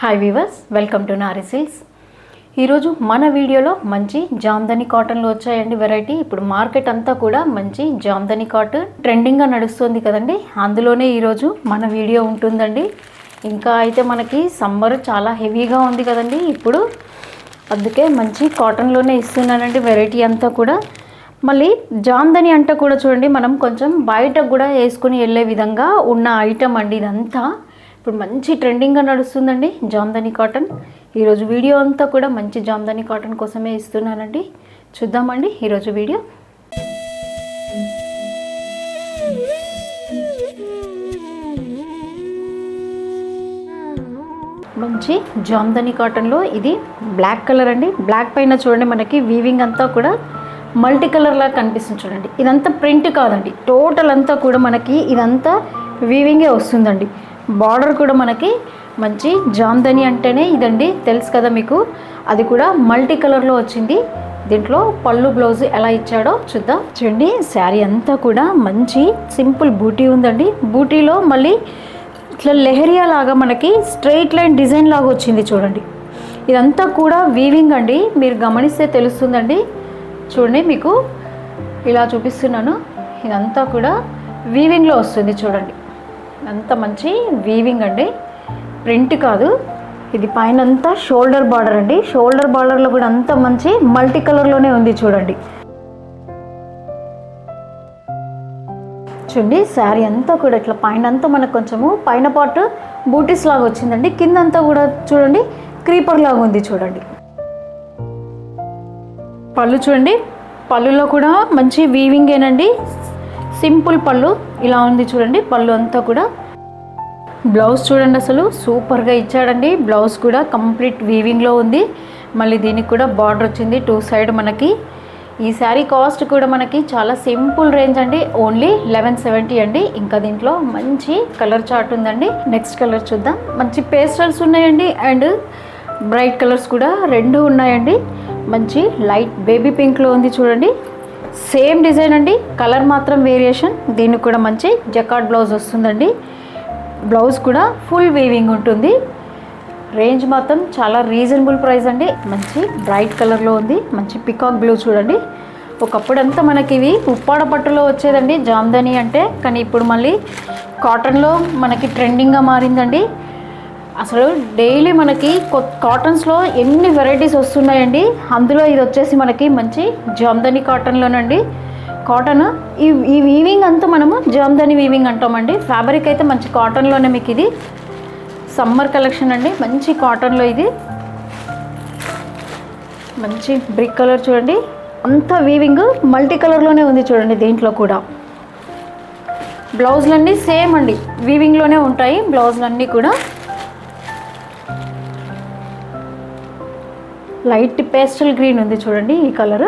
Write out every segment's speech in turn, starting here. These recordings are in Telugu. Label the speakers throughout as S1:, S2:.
S1: Hi weavers, welcome to Nari silks. ఈరోజు మన వీడియోలో మంచి జామ్దని కాటన్లో వచ్చాయండి వెరైటీ. ఇప్పుడు మార్కెట్ అంతా కూడా మంచి జామ్దని కాటన్ ట్రెండింగ్గా నడుస్తుంది కదండి, అందులోనే ఈరోజు మన వీడియో ఉంటుందండి. ఇంకా అయితే మనకి సమ్మర్ చాలా హెవీగా ఉంది కదండి ఇప్పుడు, అందుకే మంచి కాటన్లోనే ఇస్తున్నానండి వెరైటీ అంతా కూడా. మళ్ళీ జామ్దని అంటే కూడా చూడండి, మనం కొంచెం బయటకు కూడా వేసుకుని వెళ్ళే విధంగా ఉన్న ఐటమ్ అండి ఇదంతా. ఇప్పుడు మంచి ట్రెండింగ్గా నడుస్తుందండి జామ్దని కాటన్. ఈరోజు వీడియో అంతా కూడా మంచి జామ్దని కాటన్ కోసమే ఇస్తున్నానండి. చూద్దామండి ఈరోజు వీడియో. మంచి జామ్దని కాటన్లో ఇది బ్లాక్ కలర్ అండి. బ్లాక్ పైన చూడండి మనకి వీవింగ్ అంతా కూడా మల్టీ కలర్ లాగా కనిపిస్తుంది చూడండి. ఇదంతా ప్రింట్ కాదండి, టోటల్ అంతా కూడా మనకి ఇదంతా వీవింగే వస్తుందండి. బార్డర్ కూడా మనకి మంచి జామ్దని అంటేనే ఇదండి, తెలుసు కదా మీకు. అది కూడా మల్టీ కలర్లో వచ్చింది. దీంట్లో పళ్ళు బ్లౌజ్ ఎలా ఇచ్చాడో చూద్దాం. చూడండి, శారీ అంతా కూడా మంచి సింపుల్ బూటీ ఉందండి. బూటీలో మళ్ళీ ఇట్లా లెహరియా లాగా మనకి స్ట్రైట్ లైన్ డిజైన్ లాగా వచ్చింది చూడండి. ఇదంతా కూడా వీవింగ్ అండి, మీరు గమనిస్తే తెలుస్తుందండి. చూడండి, మీకు ఇలా చూపిస్తున్నాను. ఇదంతా కూడా వీవింగ్లో వస్తుంది చూడండి. అంత మంచి వీవింగ్ అండి, ప్రింట్ కాదు. ఇది పైన అంతా షోల్డర్ బార్డర్ అండి. షోల్డర్ బార్డర్లో కూడా అంత మంచి మల్టీ కలర్లోనే ఉంది చూడండి. చూడండి, శారీ అంతా కూడా ఇట్లా పైన అంతా మనకు కొంచెము పైన పార్ట్ బూటీస్ లాగా వచ్చిందండి. కింద అంతా కూడా చూడండి క్రీపర్ లాగా ఉంది చూడండి. పళ్ళు చూడండి, పళ్ళులో కూడా మంచి వీవింగేనండి. సింపుల్ పళ్ళు ఇలా ఉంది చూడండి. పళ్ళు అంతా కూడా. బ్లౌజ్ చూడండి, అసలు సూపర్గా ఇచ్చాడండి. బ్లౌజ్ కూడా కంప్లీట్ వీవింగ్లో ఉంది. మళ్ళీ దీనికి కూడా బార్డర్ వచ్చింది టూ సైడ్ మనకి. ఈ శారీ కాస్ట్ కూడా మనకి చాలా సింపుల్ రేంజ్ అండి, ఓన్లీ 1170 అండి. ఇంకా దీంట్లో మంచి కలర్ చార్ట్ ఉందండి. నెక్స్ట్ కలర్ చూద్దాం. మంచి పేస్టల్స్ ఉన్నాయండి అండ్ బ్రైట్ కలర్స్ కూడా రెండు ఉన్నాయండి. మంచి లైట్ బేబీ పింక్లో ఉంది చూడండి. సేమ్ డిజైన్ అండి, కలర్ మాత్రం వేరియేషన్. దీనికి కూడా మంచి జకార్డ్ బ్లౌజ్ వస్తుందండి. బ్లౌజ్ కూడా ఫుల్ వీవింగ్ ఉంటుంది. రేంజ్ మాత్రం చాలా రీజనబుల్ ప్రైస్ అండి. మంచి బ్రైట్ కలర్లో ఉంది. మంచి పికాక్ బ్లూ చూడండి. ఒకప్పుడంతా మనకి ఇవి ఉప్పాడ పట్టులో వచ్చేదండి జామ్దని అంటే, కానీ ఇప్పుడు మళ్ళీ కాటన్లో మనకి ట్రెండింగ్గా మారిందండి. అసలు డైలీ మనకి కాటన్స్లో ఎన్ని వెరైటీస్ వస్తున్నాయండి. అందులో ఇది వచ్చేసి మనకి మంచి జామ్దని కాటన్లోనండి. కాటన్ ఈ వీవింగ్ అంతా మనము జామ్దని వీవింగ్ అంటామండి. ఫ్యాబ్రిక్ అయితే మంచి కాటన్లోనే మీకు ఇది సమ్మర్ కలెక్షన్ అండి. మంచి కాటన్లో ఇది మంచి బ్రిక్ కలర్ చూడండి. అంతా వీవింగ్ మల్టీ కలర్లోనే ఉంది చూడండి. దీంట్లో కూడా బ్లౌజులన్నీ సేమ్ అండి, వీవింగ్లోనే ఉంటాయి బ్లౌజులన్నీ కూడా. లైట్ పేస్టల్ గ్రీన్ ఉంది చూడండి ఈ కలర్.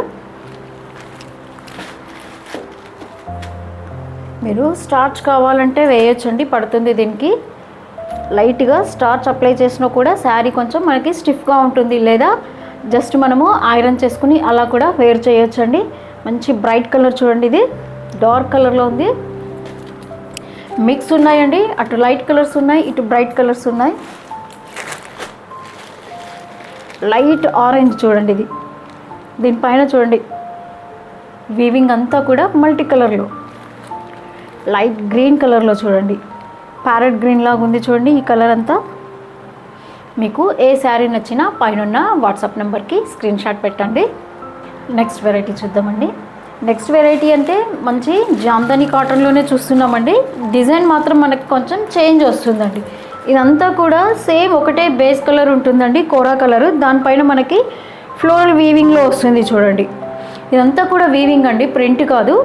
S1: మీరు స్టార్చ్ కావాలంటే వేయొచ్చండి, పడుతుంది దీనికి. లైట్గా స్టార్చ్ అప్లై చేసినా కూడా శారీ కొంచెం మనకి స్టిఫ్గా ఉంటుంది, లేదా జస్ట్ మనము ఐరన్ చేసుకుని అలా కూడా వేర్ చేయొచ్చండి. మంచి బ్రైట్ కలర్ చూడండి, ఇది డార్క్ కలర్లో ఉంది. మిక్స్ ఉన్నాయండి, అటు లైట్ కలర్స్ ఉన్నాయి, ఇటు బ్రైట్ కలర్స్ ఉన్నాయి. లైట్ ఆరెంజ్ చూడండి ఇది. దీనిపైన చూడండి వీవింగ్ అంతా కూడా మల్టీ కలర్లో. లైట్ గ్రీన్ కలర్లో చూడండి, ప్యారెట్ గ్రీన్ లాగా ఉంది చూడండి ఈ కలర్ అంతా. మీకు ఏ శారీ నచ్చినా పైన వాట్సాప్ నెంబర్కి స్క్రీన్ షాట్ పెట్టండి. నెక్స్ట్ వెరైటీ చూద్దామండి. నెక్స్ట్ వెరైటీ అంటే మంచి జామ్దని కాటన్లోనే చూస్తున్నామండి. డిజైన్ మాత్రం మనకి కొంచెం చేంజ్ వస్తుందండి. ఇదంతా కూడా సేమ్ ఒకటే బేస్ కలర్ ఉంటుందండి, కోరా కలర్. దానిపైన మనకి ఫ్లోరల్ వీవింగ్లో వస్తుంది చూడండి. ఇదంతా కూడా వీవింగ్ అండి, ప్రింట్ కాదు.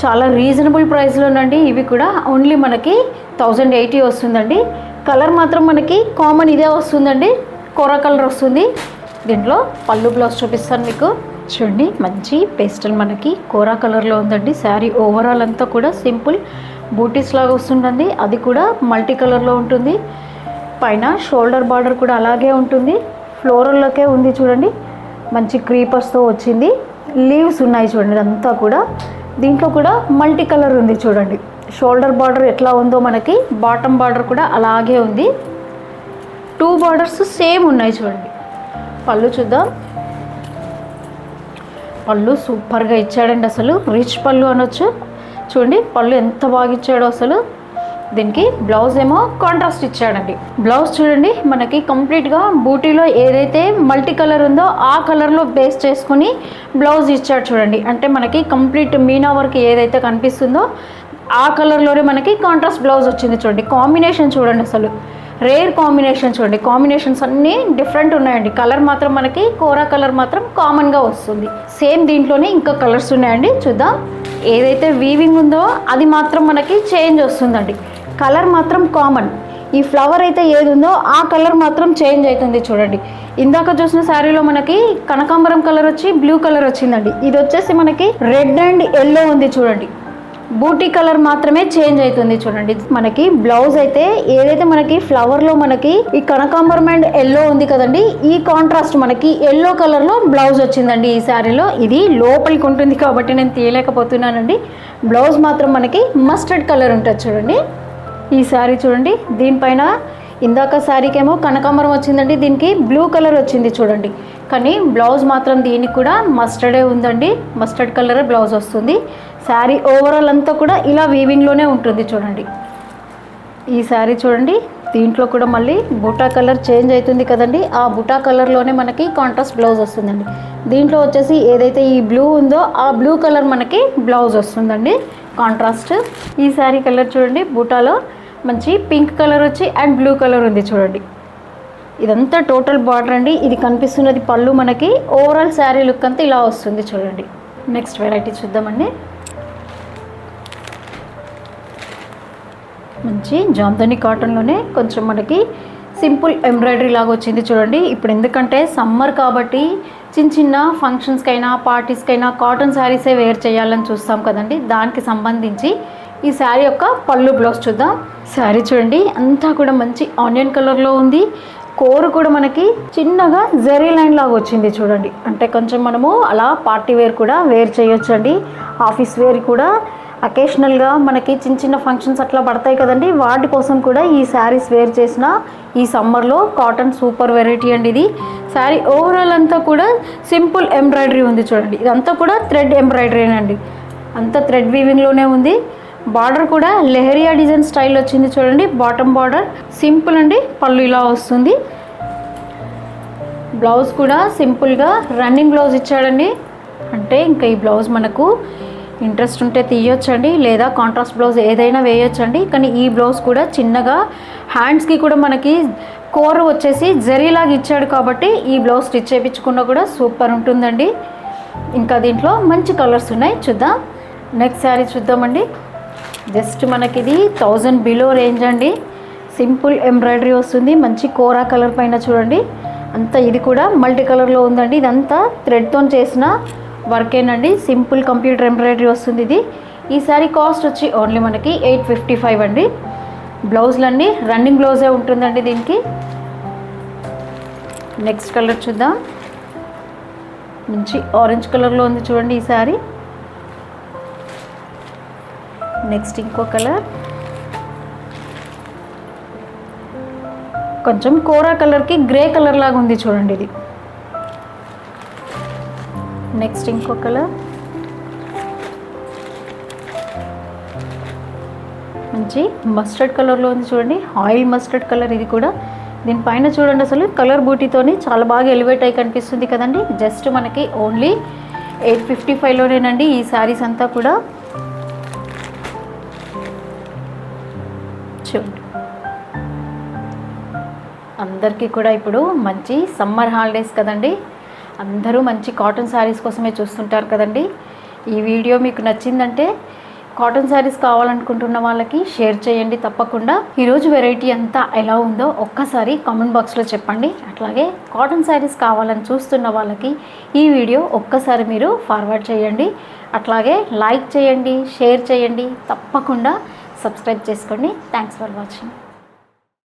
S1: చాలా రీజనబుల్ ప్రైస్లోనండి. ఇవి కూడా ఓన్లీ మనకి 1080 వస్తుందండి. కలర్ మాత్రం మనకి కామన్ ఇదే వస్తుందండి, కోరా కలర్ వస్తుంది. దీంట్లో పళ్ళు బ్లౌజ్ చూపిస్తాను మీకు. చూడండి, మంచి పేస్టల్ మనకి కోరా కలర్లో ఉందండి. శారీ ఓవరాల్ అంతా కూడా సింపుల్ బూటీస్ లాగా వస్తుందండి. అది కూడా మల్టీ కలర్లో ఉంటుంది. పైన షోల్డర్ బార్డర్ కూడా అలాగే ఉంటుంది, ఫ్లోరల్లోకే ఉంది చూడండి. మంచి క్రీపర్స్తో వచ్చింది. లీవ్స్ ఉన్నాయి చూడండి అంతా కూడా. దీంట్లో కూడా మల్టీ కలర్ ఉంది చూడండి. షోల్డర్ బార్డర్ ఎట్లా ఉందో మనకి బాటమ్ బార్డర్ కూడా అలాగే ఉంది. 2 బార్డర్స్ సేమ్ ఉన్నాయి చూడండి. పళ్ళు చూద్దాం. పళ్ళు సూపర్గా ఇచ్చాడండి, అసలు రిచ్ పళ్ళు అనొచ్చు. చూడండి పళ్ళు ఎంత బాగా ఇచ్చాడో అసలు. దీనికి బ్లౌజ్ ఏమో కాంట్రాస్ట్ ఇచ్చాడండి. బ్లౌజ్ చూడండి మనకి కంప్లీట్గా బూటీలో ఏదైతే మల్టీ కలర్ ఉందో ఆ కలర్లో బేస్ చేసుకుని బ్లౌజ్ ఇచ్చాడు చూడండి. అంటే మనకి కంప్లీట్ మీనా వర్క్ ఏదైతే కనిపిస్తుందో ఆ కలర్లోనే మనకి కాంట్రాస్ట్ బ్లౌజ్ వచ్చింది చూడండి. కాంబినేషన్ చూడండి అసలు రేర్ కాంబినేషన్ చూడండి. కాంబినేషన్స్ అన్నీ డిఫరెంట్ ఉన్నాయండి. కలర్ మాత్రం మనకి కోరా కలర్ మాత్రం కామన్గా వస్తుంది. సేమ్ దీంట్లోనే ఇంకా కలర్స్ ఉన్నాయండి, చూద్దాం. ఏదైతే వీవింగ్ ఉందో అది మాత్రం మనకి చేంజ్ వస్తుందండి. కలర్ మాత్రం కామన్. ఈ ఫ్లవర్ అయితే ఏది ఉందో ఆ కలర్ మాత్రం చేంజ్ అవుతుంది చూడండి. ఇందాక చూసిన శారీలో మనకి కనకాంబరం కలర్ వచ్చి బ్లూ కలర్ వచ్చిందండి. ఇది వచ్చేసి మనకి రెడ్ అండ్ ఎల్లో ఉంది చూడండి. బూటీ కలర్ మాత్రమే చేంజ్ అవుతుంది చూడండి. మనకి బ్లౌజ్ అయితే ఏదైతే మనకి ఫ్లవర్లో మనకి ఈ కనకాంబరం అండ్ ఎల్లో ఉంది కదండి, ఈ కాంట్రాస్ట్ మనకి ఎల్లో కలర్లో బ్లౌజ్ వచ్చిందండి ఈ శారీలో. ఇది లోపలికి ఉంటుంది కాబట్టి నేను తీయలేకపోతున్నానండి. బ్లౌజ్ మాత్రం మనకి మస్టర్డ్ కలర్ ఉంటుంది చూడండి. ఈ శారీ చూడండి, దీనిపైన ఇందాక శారీకేమో కనకాంబరం వచ్చిందండి, దీనికి బ్లూ కలర్ వచ్చింది చూడండి. కానీ బ్లౌజ్ మాత్రం దీనికి కూడా మస్టర్డే ఉందండి. మస్టర్డ్ కలర్ బ్లౌజ్ వస్తుంది. శారీ ఓవరాల్ అంతా కూడా ఇలా వీవింగ్లోనే ఉంటుంది చూడండి. ఈ శారీ చూడండి, దీంట్లో కూడా మళ్ళీ బుటా కలర్ చేంజ్ అవుతుంది కదండి, ఆ బుటా కలర్లోనే మనకి కాంట్రాస్ట్ బ్లౌజ్ వస్తుందండి. దీంట్లో వచ్చేసి ఏదైతే ఈ బ్లూ ఉందో ఆ బ్లూ కలర్ మనకి బ్లౌజ్ వస్తుందండి కాంట్రాస్ట్. ఈ శారీ కలర్ చూడండి, బుటాలో మంచి పింక్ కలర్ వచ్చి అండ్ బ్లూ కలర్ ఉంది చూడండి. ఇదంతా టోటల్ బార్డర్ అండి. ఇది కనిపిస్తున్నది పళ్ళు. మనకి ఓవరాల్ శారీ లుక్ అంతా ఇలా వస్తుంది చూడండి. నెక్స్ట్ వెరైటీ చూద్దామండి. మంచి జామ్దాని కాటన్లోనే కొంచెం మనకి సింపుల్ ఎంబ్రాయిడరీ లాగా వచ్చింది చూడండి. ఇప్పుడు ఎందుకంటే సమ్మర్ కాబట్టి చిన్న చిన్న ఫంక్షన్స్కైనా పార్టీస్కైనా కాటన్ శారీసే వేర్ చేయాలని చూస్తాం కదండి. దానికి సంబంధించి ఈ శారీ యొక్క పళ్ళు బ్లౌజ్ చూద్దాం. శారీ చూడండి అంతా కూడా మంచి ఆనియన్ కలర్లో ఉంది. కోరు కూడా మనకి చిన్నగా జరీ లైన్ లాగా వచ్చింది చూడండి. అంటే కొంచెం మనము అలా పార్టీ వేర్ కూడా వేర్ చేయొచ్చు అండి. ఆఫీస్ వేర్ కూడా అకేషనల్గా మనకి చిన్న చిన్న ఫంక్షన్స్ అట్లా పడతాయి కదండి, వాటి కోసం కూడా ఈ శారీస్ వేర్ చేసిన ఈ సమ్మర్లో కాటన్ సూపర్ వెరైటీ అండి ఇది. శారీ ఓవరాల్ అంతా కూడా సింపుల్ ఎంబ్రాయిడరీ ఉంది చూడండి. ఇదంతా కూడా థ్రెడ్ ఎంబ్రాయిడరీ అండి, అంతా థ్రెడ్ వీవింగ్లోనే ఉంది. బార్డర్ కూడా లెహరియా డిజైన్ స్టైల్ వచ్చింది చూడండి. బాటమ్ బార్డర్ సింపుల్ అండి, పళ్ళు ఇలా వస్తుంది. బ్లౌజ్ కూడా సింపుల్గా రన్నింగ్ బ్లౌజ్ ఇచ్చాడండి. అంటే ఇంకా ఈ బ్లౌజ్ మనకు ఇంట్రెస్ట్ ఉంటే తీయొచ్చండి, లేదా కాంట్రాస్ట్ బ్లౌజ్ ఏదైనా వేయొచ్చండి. కానీ ఈ బ్లౌజ్ కూడా చిన్నగా హ్యాండ్స్కి కూడా మనకి కోర్ వచ్చేసి జరీలాగా ఇచ్చాడు కాబట్టి ఈ బ్లౌజ్ స్టిచ్ చేయించుకున్నా కూడా సూపర్ ఉంటుందండి. ఇంకా దీంట్లో మంచి కలర్స్ ఉన్నాయి, చూద్దాం. నెక్స్ట్ శారీ చూద్దామండి. జస్ట్ మనకి ఇది 1000 బిలో రేంజ్ అండి. సింపుల్ ఎంబ్రాయిడరీ వస్తుంది, మంచి కోరా కలర్ పైన చూడండి. అంతా ఇది కూడా మల్టీ కలర్లో ఉందండి. ఇదంతా థ్రెడ్తో చేసిన వర్కేనండి. సింపుల్ కంప్యూటర్ ఎంబ్రాయిడరీ వస్తుంది ఇది. ఈ శారీ కాస్ట్ వచ్చి ఓన్లీ మనకి 855 అండి. బ్లౌజ్లన్నీ రన్నింగ్ బ్లౌజే ఉంటుందండి దీనికి. నెక్స్ట్ కలర్ చూద్దాం. మంచి ఆరెంజ్ కలర్లో ఉంది చూడండి ఈ శారీ. నెక్స్ట్ ఇంకో కలర్ కొంచెం కోరా కలర్కి గ్రే కలర్ లాగా ఉంది చూడండి ఇది. నెక్స్ట్ ఇంకో కలర్ మంచి మస్టర్డ్ కలర్లో ఉంది చూడండి, ఆయిల్ మస్టర్డ్ కలర్ ఇది కూడా. దీనిపైన చూడండి అసలు కలర్ బూటీతోని చాలా బాగా ఎలివేట్ అయి కనిపిస్తుంది కదండి. జస్ట్ మనకి ఓన్లీ 855లోనేనండి ఈ శారీస్ అంతా కూడా. చూడండి అందరికీ కూడా ఇప్పుడు మంచి సమ్మర్ హాలిడేస్ కదండి, అందరూ మంచి కాటన్ శారీస్ కోసమే చూస్తుంటారు కదండి. ఈ వీడియో మీకు నచ్చిందంటే కాటన్ శారీస్ కావాలనుకుంటున్న వాళ్ళకి షేర్ చేయండి తప్పకుండా. ఈరోజు వెరైటీ అంతా ఎలా ఉందో ఒక్కసారి కామెంట్ బాక్స్లో చెప్పండి. అట్లాగే కాటన్ శారీస్ కావాలని చూస్తున్న వాళ్ళకి ఈ వీడియో ఒక్కసారి మీరు ఫార్వర్డ్ చేయండి. అట్లాగే లైక్ చేయండి, షేర్ చేయండి, తప్పకుండా సబ్స్క్రైబ్ చేసుకోండి. Thanks for watching.